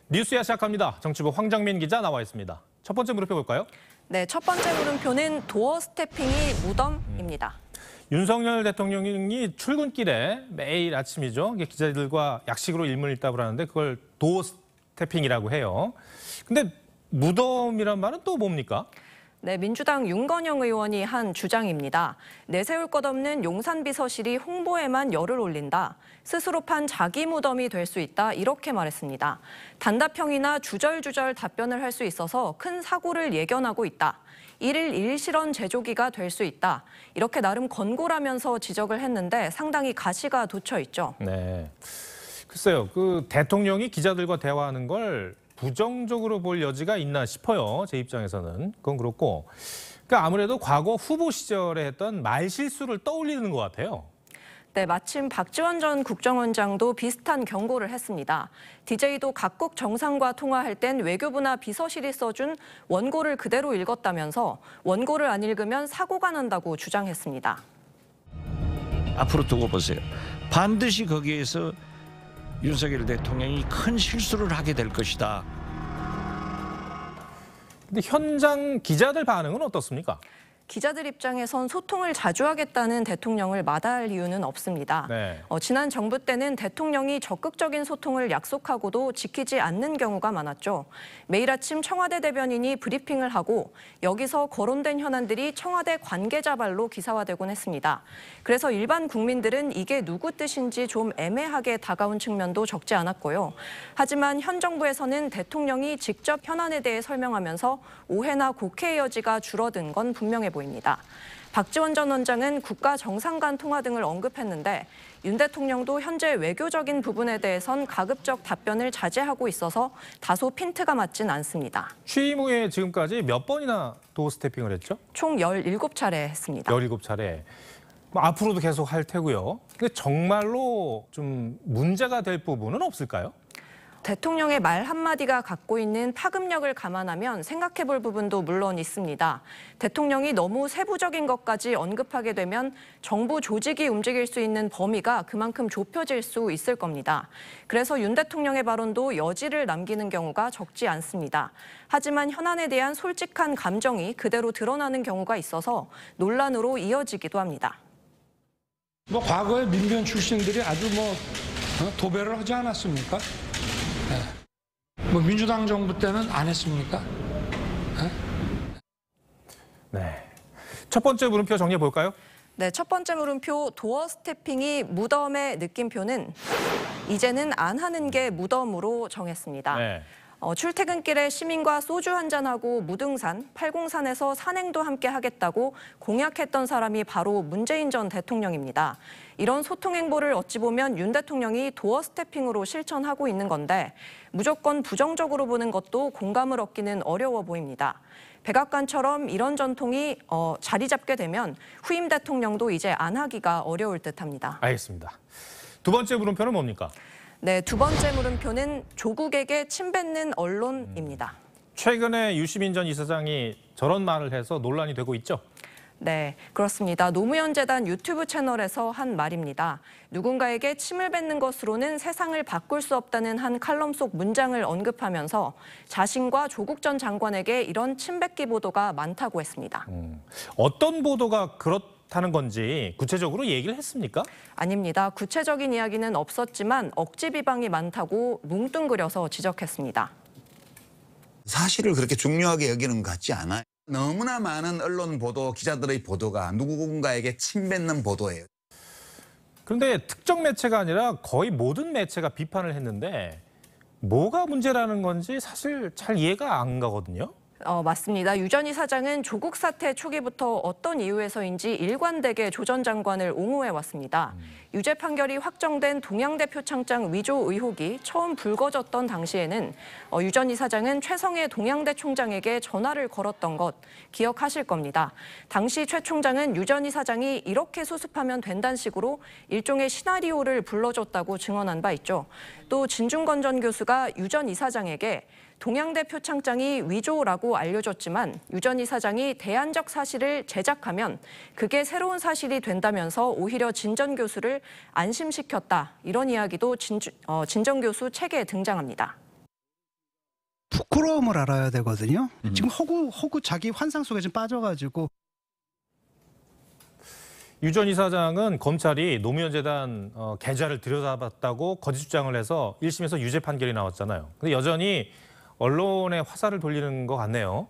뉴스야 시작합니다. 정치부 황정민 기자 나와 있습니다. 첫 번째 물음표 볼까요? 네, 첫 번째 물음표는 도어 스태핑이 무덤입니다. 윤석열 대통령이 출근길에 매일 아침이죠. 기자들과 약식으로 일문일답을 하는데 그걸 도어 스태핑이라고 해요. 근데 무덤이란 말은 또 뭡니까? 네, 민주당 윤건영 의원이 한 주장입니다. 내세울 것 없는 용산 비서실이 홍보에만 열을 올린다. 스스로 판 자기 무덤이 될 수 있다. 이렇게 말했습니다. 단답형이나 주절주절 답변을 할 수 있어서 큰 사고를 예견하고 있다. 일일 일실현 제조기가 될 수 있다. 이렇게 나름 권고라면서 지적을 했는데 상당히 가시가 돋쳐 있죠. 네, 글쎄요. 그 대통령이 기자들과 대화하는 걸 부정적으로 볼 여지가 있나 싶어요. 제 입장에서는. 그건 그렇고. 그러니까 아무래도 과거 후보 시절에 했던 말실수를 떠올리는 것 같아요. 네, 마침 박지원 전 국정원장도 비슷한 경고를 했습니다. DJ도 각국 정상과 통화할 땐 외교부나 비서실이 써준 원고를 그대로 읽었다면서 원고를 안 읽으면 사고가 난다고 주장했습니다. 앞으로 두고 보세요. 반드시 거기에서 윤석열 대통령이 큰 실수를 하게 될 것이다. 근데 현장 기자들 반응은 어떻습니까? 기자들 입장에선 소통을 자주 하겠다는 대통령을 마다할 이유는 없습니다. 네. 지난 정부 때는 대통령이 적극적인 소통을 약속하고도 지키지 않는 경우가 많았죠. 매일 아침 청와대 대변인이 브리핑을 하고 여기서 거론된 현안들이 청와대 관계자 발로 기사화되곤 했습니다. 그래서 일반 국민들은 이게 누구 뜻인지 좀 애매하게 다가온 측면도 적지 않았고요. 하지만 현 정부에서는 대통령이 직접 현안에 대해 설명하면서 오해나 곡해의 여지가 줄어든 건 분명해 보입니다. 박지원 전 원장은 국가 정상 간 통화 등을 언급했는데 윤 대통령도 현재 외교적인 부분에 대해선 가급적 답변을 자제하고 있어서 다소 핀트가 맞진 않습니다. 취임 후에 지금까지 몇 번이나 도어 스태핑을 했죠? 총 17차례 했습니다. 17차례. 앞으로도 계속 할 테고요. 근데 정말로 좀 문제가 될 부분은 없을까요? 대통령의 말 한마디가 갖고 있는 파급력을 감안하면 생각해 볼 부분도 물론 있습니다. 대통령이 너무 세부적인 것까지 언급하게 되면 정부 조직이 움직일 수 있는 범위가 그만큼 좁혀질 수 있을 겁니다. 그래서 윤 대통령의 발언도 여지를 남기는 경우가 적지 않습니다. 하지만 현안에 대한 솔직한 감정이 그대로 드러나는 경우가 있어서 논란으로 이어지기도 합니다. 과거에 민변 출신들이 아주 도배를 하지 않았습니까? 민주당 정부 때는 안 했습니까? 네. 첫 번째 물음표 정리해 볼까요? 네, 첫 번째 물음표 도어 스태핑이 무덤의 느낌표는 이제는 안 하는 게 무덤으로 정했습니다. 네. 출퇴근길에 시민과 소주 한잔하고 무등산, 팔공산에서 산행도 함께 하겠다고 공약했던 사람이 바로 문재인 전 대통령입니다. 이런 소통 행보를 어찌 보면 윤 대통령이 도어 스태핑으로 실천하고 있는 건데 무조건 부정적으로 보는 것도 공감을 얻기는 어려워 보입니다. 백악관처럼 이런 전통이 자리 잡게 되면 후임 대통령도 이제 안 하기가 어려울 듯합니다. 알겠습니다. 두 번째 물음표는 뭡니까? 네, 두 번째 물음표는 조국에게 침뱉는 언론입니다. 최근에 유시민 전 이사장이 저런 말을 해서 논란이 되고 있죠? 네, 그렇습니다. 노무현 재단 유튜브 채널에서 한 말입니다. 누군가에게 침을 뱉는 것으로는 세상을 바꿀 수 없다는 한 칼럼 속 문장을 언급하면서 자신과 조국 전 장관에게 이런 침뱉기 보도가 많다고 했습니다. 어떤 보도가 그렇다는 건지 구체적으로 얘기를 했습니까? 아닙니다. 구체적인 이야기는 없었지만 억지 비방이 많다고 뭉뚱그려서 지적했습니다. 사실을 그렇게 중요하게 여기는 것 같지 않아요. 너무나 많은 언론 보도, 기자들의 보도가 누군가에게 침뱉는 보도예요. 그런데 특정 매체가 아니라 거의 모든 매체가 비판을 했는데 뭐가 문제라는 건지 사실 잘 이해가 안 가거든요. 맞습니다. 유 전 이사장은 조국 사태 초기부터 어떤 이유에서인지 일관되게 조 전 장관을 옹호해 왔습니다. 유죄 판결이 확정된 동양대 표창장 위조 의혹이 처음 불거졌던 당시에는 유 전 이사장은 최성해 동양대 총장에게 전화를 걸었던 것 기억하실 겁니다. 당시 최 총장은 유 전 이사장이 이렇게 수습하면 된다는 식으로 일종의 시나리오를 불러줬다고 증언한 바 있죠. 또 진중권 전 교수가 유 전 이사장에게 동양대 표창장이 위조라고 알려졌지만 유 전 이사장이 대안적 사실을 제작하면 그게 새로운 사실이 된다면서 오히려 진 전 교수를 안심시켰다. 이런 이야기도 진 전 교수 책에 등장합니다. 부끄러움을 알아야 되거든요. 지금 허구 자기 환상 속에 좀 빠져가지고. 유 전 이사장은 검찰이 노무현 재단 계좌를 들여다봤다고 거짓 주장을 해서 1심에서 유죄 판결이 나왔잖아요. 근데 여전히 언론에 화살을 돌리는 것 같네요.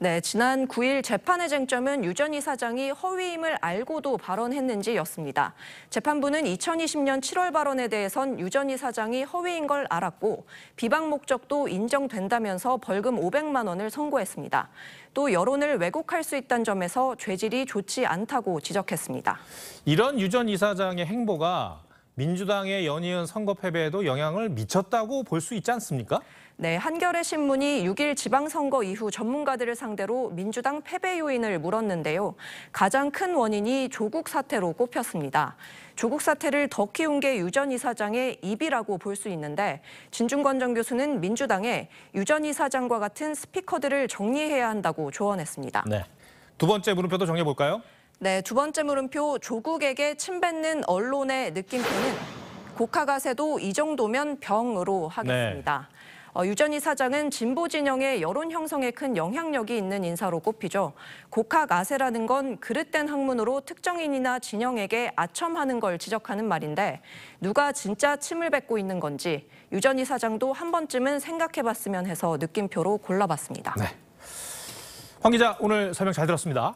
네, 지난 9일 재판의 쟁점은 유 전 이사장이 허위임을 알고도 발언했는지였습니다. 재판부는 2020년 7월 발언에 대해선 유 전 이사장이 허위인 걸 알았고 비방 목적도 인정된다면서 벌금 500만 원을 선고했습니다. 또 여론을 왜곡할 수 있다는 점에서 죄질이 좋지 않다고 지적했습니다. 이런 유 전 이사장의 행보가 민주당의 연이은 선거 패배에도 영향을 미쳤다고 볼 수 있지 않습니까? 네, 한겨레 신문이 6일 지방선거 이후 전문가들을 상대로 민주당 패배 요인을 물었는데요. 가장 큰 원인이 조국 사태로 꼽혔습니다. 조국 사태를 더 키운 게 유 전 이사장의 입이라고 볼 수 있는데 진중권 전 교수는 민주당에 유 전 이사장과 같은 스피커들을 정리해야 한다고 조언했습니다. 네. 두 번째 물음표도 정리해 볼까요? 네, 두 번째 물음표 조국에게 침뱉는 언론의 느낌표는 곡하가세도 이 정도면 병으로 하겠습니다. 유 전 이사장은 진보 진영의 여론 형성에 큰 영향력이 있는 인사로 꼽히죠. 곡학아세라는 건 그릇된 학문으로 특정인이나 진영에게 아첨하는 걸 지적하는 말인데 누가 진짜 침을 뱉고 있는 건지 유 전 이사장도 한 번쯤은 생각해봤으면 해서 느낌표로 골라봤습니다. 네. 황 기자 오늘 설명 잘 들었습니다.